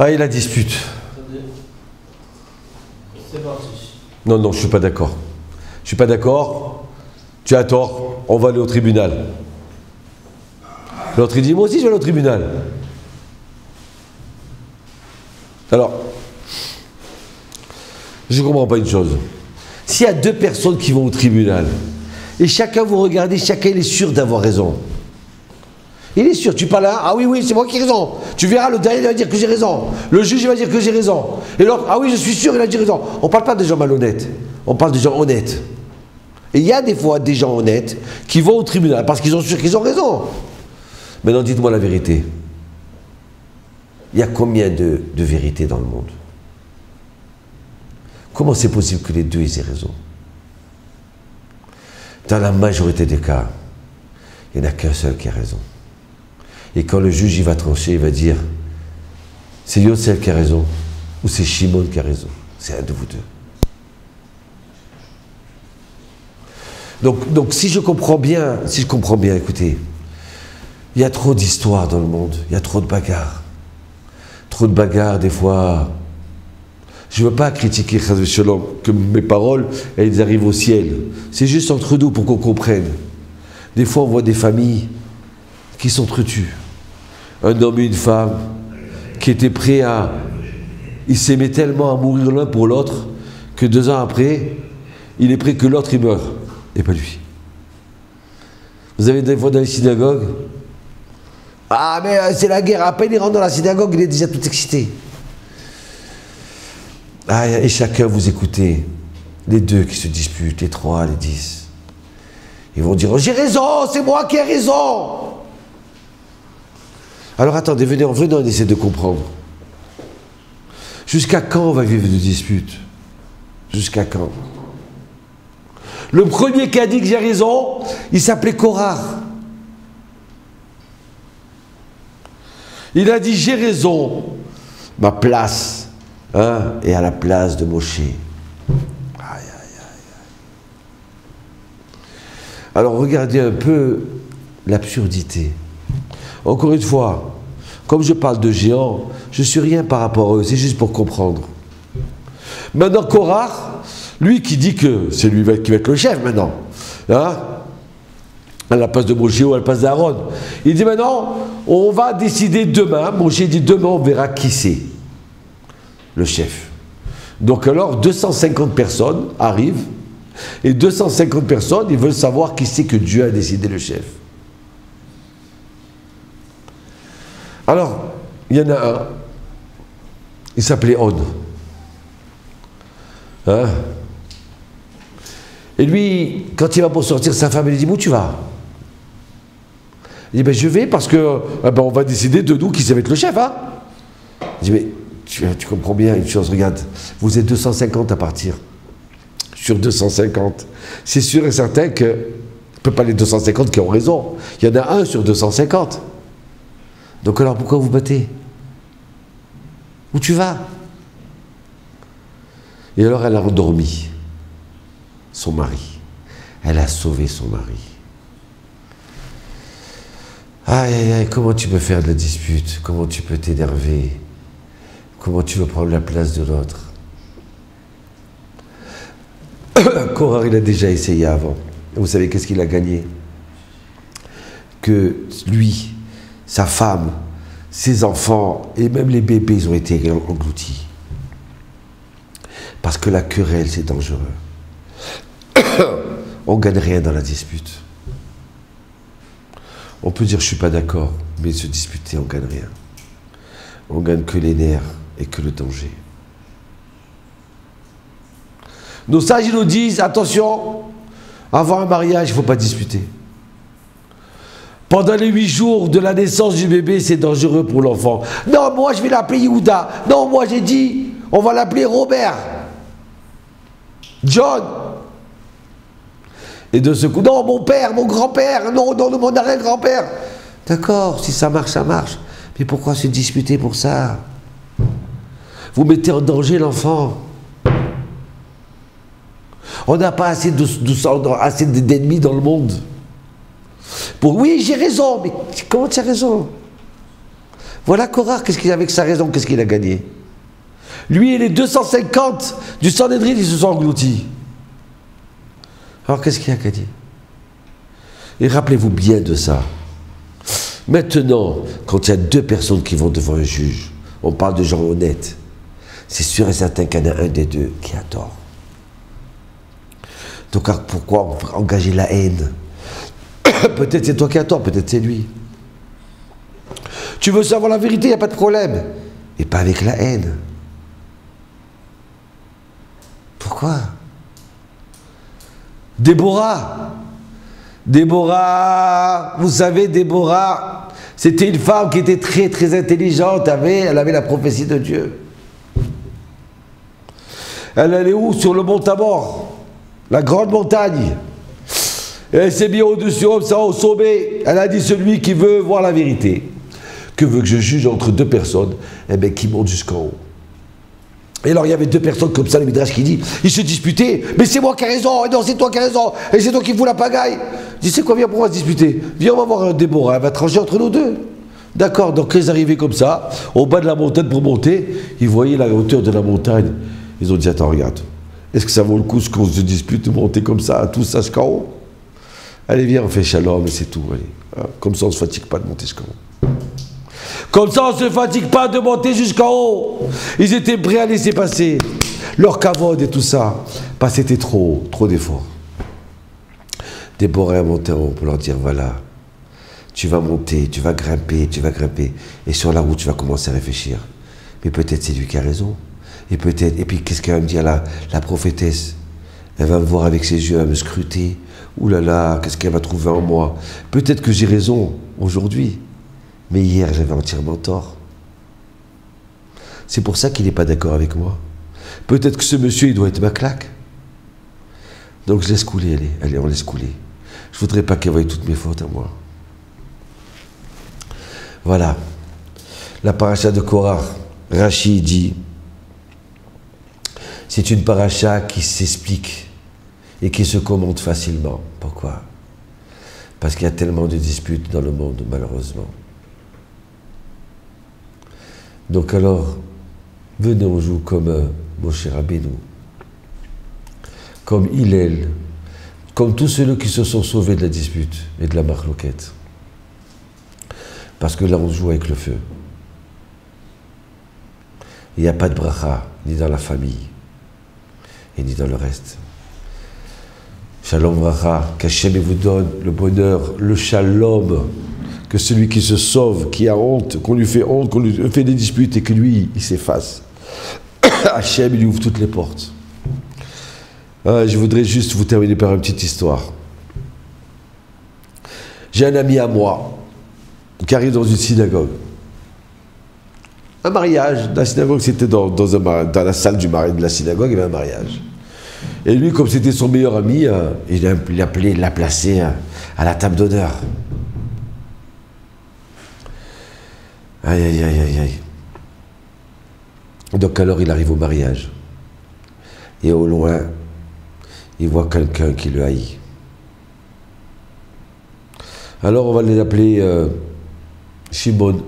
Allez, la dispute. Attendez. C'est parti. Non, non, je ne suis pas d'accord. Je ne suis pas d'accord. Tu as tort. On va aller au tribunal. L'autre, il dit, moi aussi, je vais aller au tribunal. Alors, je ne comprends pas une chose. S'il y a deux personnes qui vont au tribunal, et chacun vous regardez, chacun il est sûr d'avoir raison. Il est sûr, tu parles là, ah oui, oui, c'est moi qui ai raison. Tu verras, le dernier il va dire que j'ai raison. Le juge il va dire que j'ai raison. Et l'autre, ah oui, je suis sûr, il a dit raison. On ne parle pas des gens malhonnêtes, on parle des gens honnêtes. Et il y a des fois des gens honnêtes qui vont au tribunal parce qu'ils sont sûrs qu'ils ont raison. Maintenant, dites-moi la vérité. Il y a combien de vérités dans le monde? Comment c'est possible que les deux aient raison? Dans la majorité des cas, il n'y en a qu'un seul qui a raison. Et quand le juge il va trancher, il va dire c'est Yosef qui a raison ou c'est Shimon qui a raison. C'est un de vous deux. Donc si je comprends bien, écoutez, il y a trop d'histoires dans le monde, il y a trop de bagarres. Trop de bagarres, des fois. Je ne veux pas critiquer que mes paroles, elles arrivent au ciel. C'est juste entre nous pour qu'on comprenne. Des fois, on voit des familles qui s'entretuent. Un homme et une femme qui étaient prêts à... Ils s'aimaient tellement à mourir l'un pour l'autre que 2 ans après, il est prêt que l'autre il meure, et pas lui. Vous avez des fois dans les synagogues, ah mais c'est la guerre, à peine il rentre dans la synagogue, il est déjà tout excité. Ah, et chacun, vous écoutez, les deux qui se disputent, les 3, les 10. Ils vont dire, j'ai raison, c'est moi qui ai raison. Alors attendez, venez, on essaie de comprendre. Jusqu'à quand on va vivre de disputes? Jusqu'à quand? Le premier qui a dit que j'ai raison, il s'appelait Korah. Il a dit, j'ai raison, ma place est à la place de Moshe. Aïe, aïe, aïe. Alors regardez un peu l'absurdité. Encore une fois, comme je parle de géants, je ne suis rien par rapport à eux, c'est juste pour comprendre. Maintenant, Korah, lui qui dit que c'est lui qui va être le chef maintenant, à la place de Moshe ou à la place d'Aaron, il dit maintenant, on va décider demain, Moshe dit demain on verra qui c'est, le chef. Donc alors 250 personnes arrivent, et 250 personnes, ils veulent savoir qui c'est que Dieu a décidé le chef. Alors, il y en a un, il s'appelait On. Et lui, quand il va pour sortir, sa femme, elle lui dit, où tu vas? Il dit, ben je vais parce que on va décider de nous qui ça va être le chef. Il dit, mais tu comprends bien une chose, regarde, vous êtes 250 à partir. Sur 250. C'est sûr et certain que, ne peut pas les 250 qui ont raison. Il y en a un sur 250. Donc alors pourquoi vous battez? Où tu vas? Et alors elle a endormi son mari. Elle a sauvé son mari. Aïe, aïe, aïe, comment tu peux faire de la dispute? Comment tu peux t'énerver? Comment tu veux prendre la place de l'autre? Korah, il a déjà essayé avant. Vous savez qu'est-ce qu'il a gagné? Que lui, sa femme, ses enfants et même les bébés, ils ont été engloutis. Parce que la querelle, c'est dangereux. On ne gagne rien dans la dispute. On peut dire je ne suis pas d'accord, mais se disputer, on ne gagne rien. On ne gagne que les nerfs et que le danger. Nos sages ils nous disent, attention, avant un mariage, il ne faut pas disputer. Pendant les 8 jours de la naissance du bébé, c'est dangereux pour l'enfant. Non, moi je vais l'appeler Yehuda. Non, moi j'ai dit, on va l'appeler Robert. John. Et de ce coup, non, mon père, mon grand-père, non, mon arrière-grand-père. D'accord, si ça marche, ça marche. Mais pourquoi se disputer pour ça? Vous mettez en danger l'enfant. On n'a pas assez d'ennemis dans le monde. Oui, j'ai raison, mais comment tu as raison? Voilà Korach, qu'est-ce qu'il a avec sa raison, qu'est-ce qu'il a gagné? Lui et les 250 du Sanhédrin, ils se sont engloutis. Alors qu'est-ce qu'il a gagné? Et rappelez-vous bien de ça. Maintenant, quand il y a deux personnes qui vont devant un juge, on parle de gens honnêtes, c'est sûr et certain qu'il y en a un des deux qui a tort. Donc pourquoi engager la haine? Peut-être c'est toi qui as tort, peut-être c'est lui. Tu veux savoir la vérité, il n'y a pas de problème. Et pas avec la haine. Pourquoi? Déborah, vous savez, Déborah, c'était une femme qui était très très intelligente, elle avait la prophétie de Dieu. Elle allait où? Sur le mont Tabor, la grande montagne. Et elle s'est mise au-dessus, comme ça, au sommet. Elle a dit, celui qui veut voir la vérité, que veut que je juge entre deux personnes, eh bien, qui monte jusqu'en haut. Et alors, il y avait deux personnes comme ça, le Midrash qui dit, ils se disputaient, mais c'est moi qui ai raison, et non, c'est toi qui as raison, et c'est toi qui fous la pagaille. Je dis, c'est quoi, viens pour se disputer. Viens, on va voir Déborah, elle va trancher entre nous deux. D'accord, donc ils arrivaient comme ça, au bas de la montagne pour monter, ils voyaient la hauteur de la montagne. Ils ont dit, attends, regarde, est-ce que ça vaut le coup qu'on se dispute de monter comme ça, tous ça jusqu'en haut? Allez, viens, on fait shalom, et c'est tout, allez. Comme ça, on ne se fatigue pas de monter jusqu'en haut. Comme ça, on ne se fatigue pas de monter jusqu'en haut. Ils étaient prêts à laisser passer leur kavod et tout ça. Parce que c'était trop d'efforts. Déborah est montée en haut pour leur dire, voilà, tu vas monter, tu vas grimper. Et sur la route, tu vas commencer à réfléchir. Mais peut-être c'est lui qui a raison. Et puis qu'est-ce qu'elle va me dire, la prophétesse? Elle va me voir avec ses yeux, elle va me scruter. Ouh là là, qu'est-ce qu'elle va trouver en moi? Peut-être que j'ai raison aujourd'hui. Mais hier, j'avais entièrement tort. C'est pour ça qu'il n'est pas d'accord avec moi. Peut-être que ce monsieur, il doit être ma claque. Donc je laisse couler, allez, on laisse couler. Je ne voudrais pas qu'elle voie toutes mes fautes à moi. Voilà. La paracha de Korach, Rashi dit, c'est une paracha qui s'explique et qui se commente facilement. Pourquoi? Parce qu'il y a tellement de disputes dans le monde, malheureusement. Donc alors, venez, on joue comme Moshe Rabbeinu, comme Hillel, comme tous ceux qui se sont sauvés de la dispute et de la marloquette. Parce que là, on joue avec le feu. Il n'y a pas de bracha, ni dans la famille, et ni dans le reste. Shalom bracha, qu'Hachem vous donne le bonheur, le shalom, que celui qui se sauve, qui a honte, qu'on lui fait honte, qu'on lui fait des disputes et que lui, il s'efface. Hachem, il lui ouvre toutes les portes. Je voudrais juste vous terminer par une petite histoire. J'ai un ami à moi qui arrive dans une synagogue. Un mariage. La synagogue, c'était dans la salle de la synagogue, il y avait un mariage. Et lui, comme c'était son meilleur ami, il l'a placé à la table d'honneur. Aïe, aïe, aïe, aïe, aïe. Donc alors, il arrive au mariage. Et au loin, il voit quelqu'un qui le haït. Alors, on va les appeler Shimon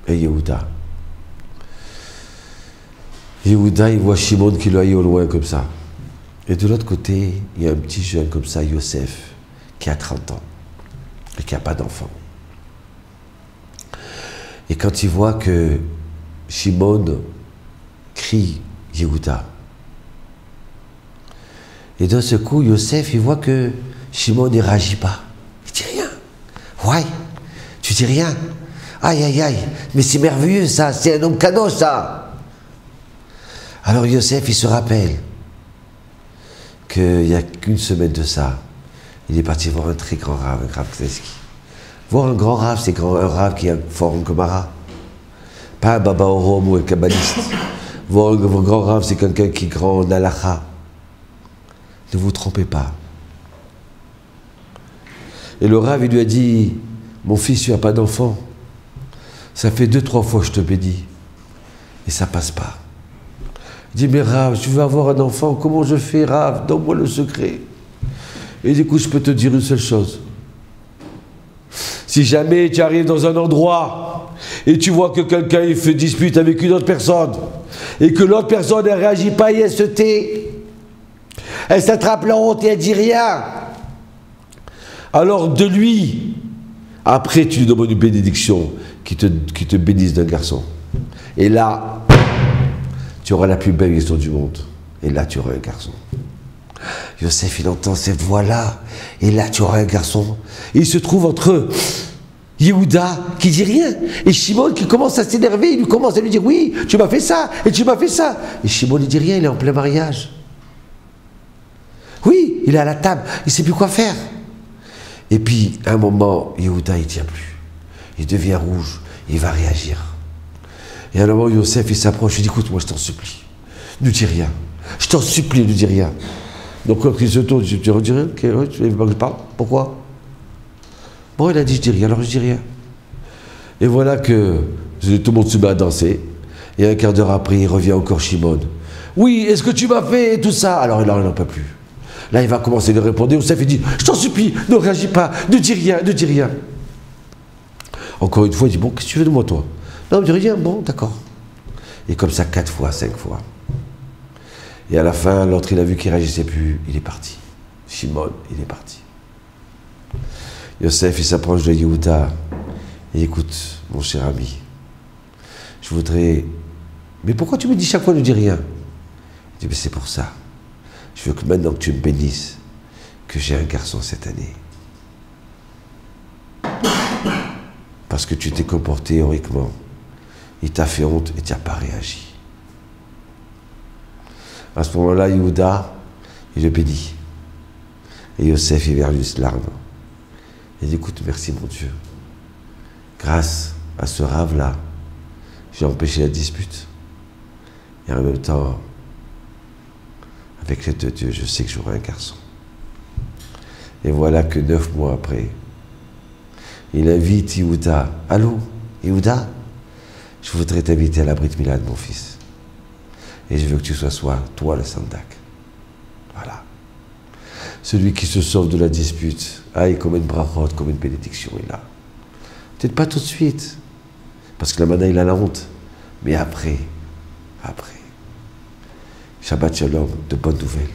et Yehuda. Yehuda, il voit Shimon qui le haït au loin comme ça. Et de l'autre côté, il y a un petit jeune comme ça, Yosef, qui a 30 ans et qui n'a pas d'enfant. Et quand il voit que Shimon crie Yehuda, et d'un seul coup, Yosef, il voit que Shimon ne réagit pas. Il dit rien. Ouais, tu dis rien. Aïe, aïe, aïe, mais c'est merveilleux ça, c'est un homme kadosh ça. Alors Yosef, il se rappelle qu'il n'y a qu'une semaine de ça, il est parti voir un très grand rave, un Rav Kneski. Voir un grand rave, c'est un rave qui est fort en Gemara. Pas un Baba Orom ou un kabbaliste. Voir un grand rave, c'est quelqu'un qui est grand en halakha. Ne vous trompez pas. Et le rave, il lui a dit, mon fils, tu n'as pas d'enfant. Ça fait 2-3 fois que je te bénis. Et ça passe pas. Il dit, mais Rav, tu veux avoir un enfant, comment je fais, Rav? Donne-moi le secret. Et il dit, écoute, je peux te dire une seule chose. Si jamais tu arrives dans un endroit et tu vois que quelqu'un il fait dispute avec une autre personne, et que l'autre personne ne réagit pas et elle se tait, elle s'attrape la honte et elle dit rien, alors de lui, après tu lui demandes une bénédiction qui te bénisse d'un garçon. Et là, tu auras la plus belle histoire du monde. Et là, tu auras un garçon. Yosef, il entend cette voix-là. Et là, tu auras un garçon. Et il se trouve entre Yehuda, qui dit rien, et Shimon qui commence à s'énerver. Il lui commence à lui dire, oui, tu m'as fait ça, et tu m'as fait ça. Et Shimon, il dit rien, il est en plein mariage. Oui, il est à la table, il ne sait plus quoi faire. Et puis, à un moment, Yehuda, il ne tient plus. Il devient rouge, il va réagir. Et à un moment, Yosef, il s'approche, il dit, écoute, moi, je t'en supplie, ne dis rien. Je t'en supplie, ne dis rien. Donc, quand il se tourne, tu redis rien, tu veux pas que je parle? Pourquoi? Bon, il a dit, je dis rien, alors je dis rien. Et voilà que tout le monde se met à danser. Et un quart d'heure après, il revient encore Shimon. Oui, est-ce que tu m'as fait et tout ça? Alors, il n'en peut plus. Là, il va commencer à lui répondre. Yosef, il dit, je t'en supplie, ne réagis pas, ne dis rien, ne dis rien. Encore une fois, il dit, bon, qu'est-ce que tu veux de moi, toi? Non, je dis rien, bon, d'accord. Et comme ça, 4 fois, 5 fois. Et à la fin, l'autre, il a vu qu'il ne réagissait plus, il est parti. Shimon, il est parti. Yosef, il s'approche de Yehuda. Et écoute, mon cher ami, je voudrais... Mais pourquoi tu me dis chaque fois ne dis rien? Il dit, mais c'est pour ça. Je veux que maintenant que tu me bénisses, que j'ai un garçon cette année. Parce que tu t'es comporté héroïquement. Il t'a fait honte et tu n'as pas réagi. À ce moment-là, Yehuda, il le bénit. Et Yosef, il verse une larme. Il dit, écoute, merci mon Dieu. Grâce à ce rave-là, j'ai empêché la dispute. Et en même temps, avec l'aide de Dieu, je sais que j'aurai un garçon. Et voilà que 9 mois après, il invite Yehuda. Allô, Yehuda, je voudrais t'inviter à la Brit Mila de mon fils. Et je veux que tu sois toi le Sandak. Voilà. Celui qui se sauve de la dispute, aïe, comme une brachot, comme une bénédiction, il a. Peut-être pas tout de suite, parce que là maintenant il a la honte. Mais après. Shabbat Shalom, de bonnes nouvelles.